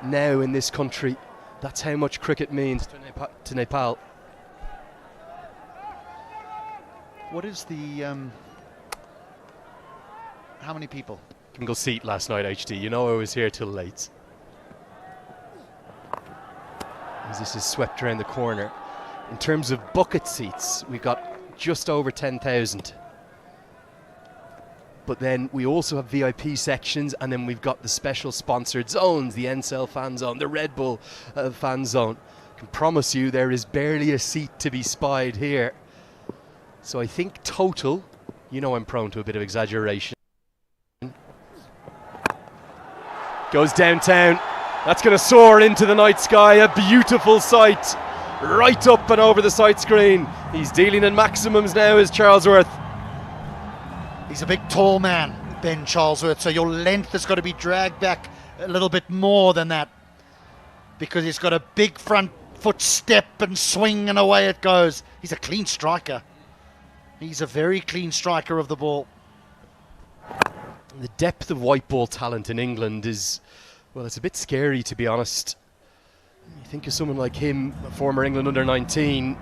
now in this country. That's how much cricket means to Nepal. What is the how many people? Single seat last night, HD. You know I was here till late. As this is swept around the corner. In terms of bucket seats, we've got just over 10,000. But then we also have VIP sections, and then we've got the special sponsored zones, the NCL fan zone, the Red Bull fan zone. I can promise you there is barely a seat to be spied here. So I think total, you know I'm prone to a bit of exaggeration. Goes downtown. That's going to soar into the night sky. A beautiful sight. Right up and over the sight screen. He's dealing in maximums now, is Charlesworth. He's a big tall man, Ben Charlesworth, so your length has got to be dragged back a little bit more than that, because he's got a big front foot step and swing and away it goes. He's a clean striker. He's a very clean striker of the ball. The depth of white ball talent in England is, well, it's a bit scary, to be honest. You think of someone like him, a former England under-19,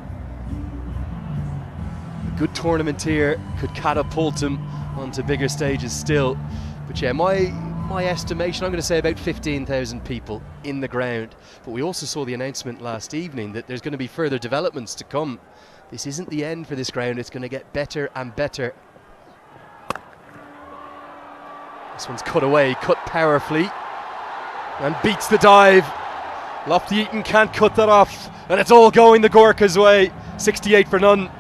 a good tournament here could catapult him onto bigger stages still. But yeah, my estimation, I'm going to say about 15,000 people in the ground. But we also saw the announcement last evening that there's going to be further developments to come. This isn't the end for this ground, it's going to get better and better. This one's cut away, cut powerfully, and beats the dive. Lofty Eaton can't cut that off, and it's all going the Gorkha's way. 68 for none.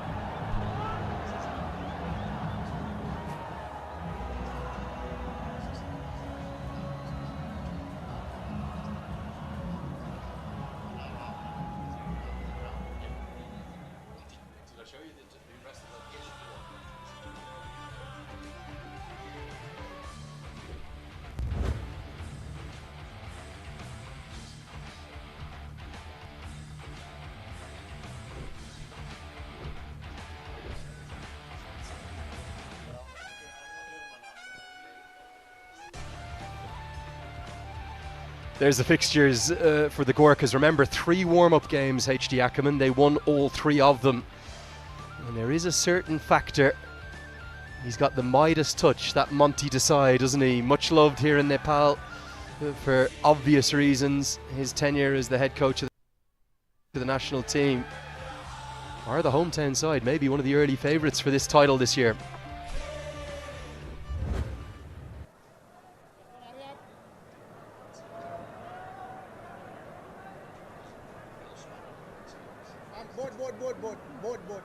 There's the fixtures for the Gorkhas. Remember, 3 warm-up games, HD Ackerman. They won all 3 of them. And there is a certain factor. He's got the Midas touch, that Monty Desai, doesn't he? Much loved here in Nepal for obvious reasons. His tenure as the head coach of the national team. Or the hometown side, maybe one of the early favourites for this title this year. Board.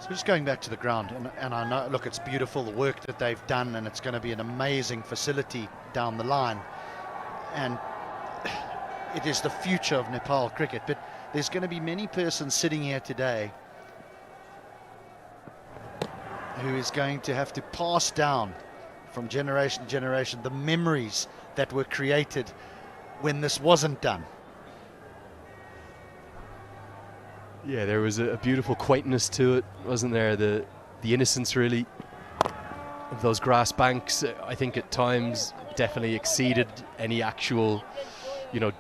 So just going back to the ground, and I know, look, it's beautiful, the work that they've done, and it's going to be an amazing facility down the line. And it is the future of Nepal cricket, but there's going to be many persons sitting here today who is going to have to pass down from generation to generation the memories that were created when this wasn't done. Yeah, there was a beautiful quaintness to it, wasn't there? The innocence, really, of those grass banks. I think at times definitely exceeded any actual,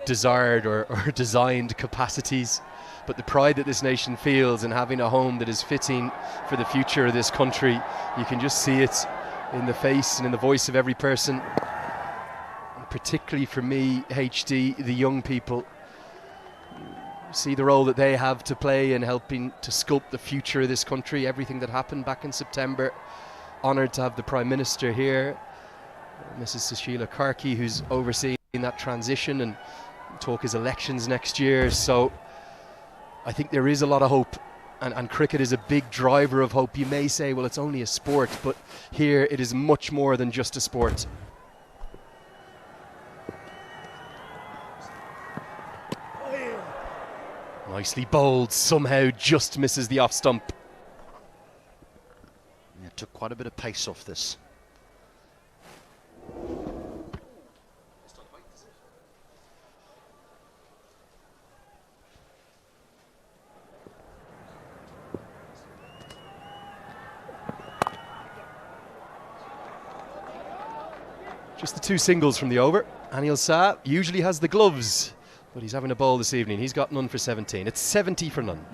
desired or designed capacities. But the pride that this nation feels in having a home that is fitting for the future of this country, you can just see it in the face and in the voice of every person. And particularly for me, HD, the young people, see the role that they have to play in helping to sculpt the future of this country. Everything that happened back in September. Honoured to have the Prime Minister here, Mrs. Sushila Karki, who's overseeing that transition and talk his elections next year. So I think there is a lot of hope, and cricket is a big driver of hope. You may say, well, it's only a sport, but here it is much more than just a sport. Nicely bowled, somehow just misses the off stump. Yeah, it took quite a bit of pace off this. Just the 2 singles from the over. Anil Shah usually has the gloves, but he's having a bowl this evening. He's got none for 17. It's 70 for none.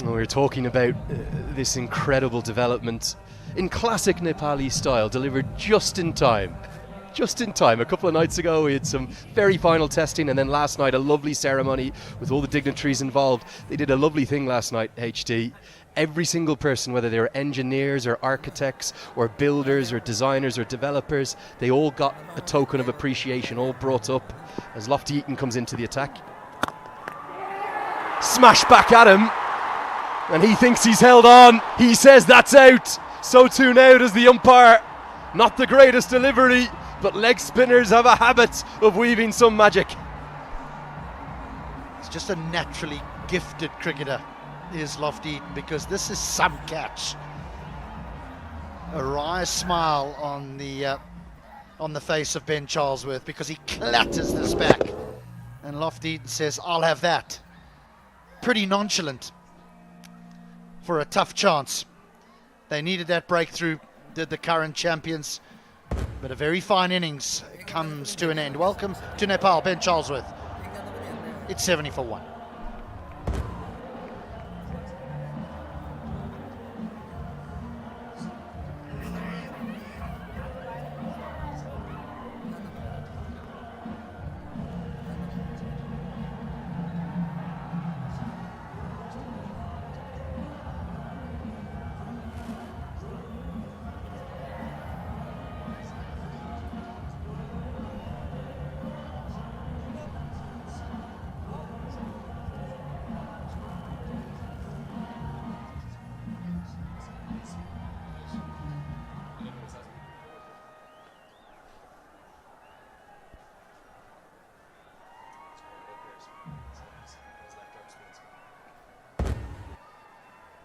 We're talking about this incredible development in classic Nepali style, delivered just in time. Just in time. A couple of nights ago we had some very final testing, and then last night a lovely ceremony with all the dignitaries involved. They did a lovely thing last night, HD. Every single person, whether they were engineers or architects or builders or designers or developers, they all got a token of appreciation, all brought up as Lofty Eaton comes into the attack. Smash back at him. And he thinks he's held on. He says that's out. So too now does the umpire. Not the greatest delivery, but leg spinners have a habit of weaving some magic. He's just a naturally gifted cricketer, is Lofty Eaton, because this is some catch. A wry smile on the face of Ben Charlesworth, because he clatters this back. And Lofty Eaton says, I'll have that. Pretty nonchalant for a tough chance. They needed that breakthrough, did the current champions, but a very fine innings comes to an end. Welcome to Nepal, Ben Charlesworth. It's 70 for 1.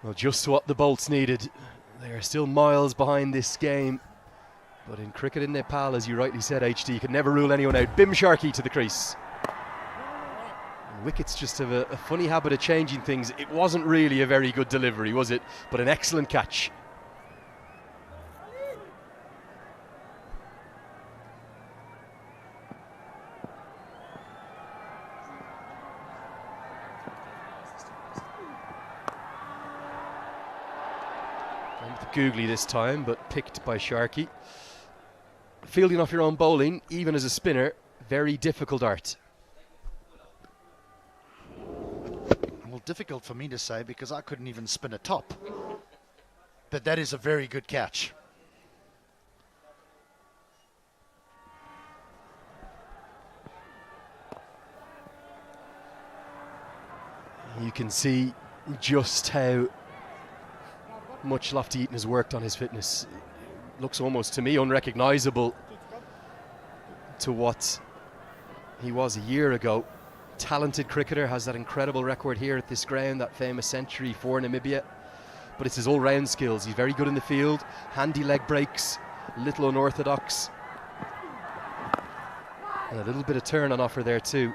Well, just what the Bolts needed. They are still miles behind this game. But in cricket in Nepal, as you rightly said, HD, you can never rule anyone out. Bim Sharkey to the crease. And wickets just have a funny habit of changing things. It wasn't really a very good delivery, was it? But an excellent catch. Googly this time, but picked by Sharkey. Fielding off your own bowling, even as a spinner, very difficult art. Well, difficult for me to say because I couldn't even spin a top. But that is a very good catch. You can see just how much Lofty Eaton has worked on his fitness. Looks almost to me unrecognisable to what he was a year ago. Talented cricketer, has that incredible record here at this ground, that famous century for Namibia. But it's his all-round skills. He's very good in the field, handy leg breaks, little unorthodox. And a little bit of turn on offer there too.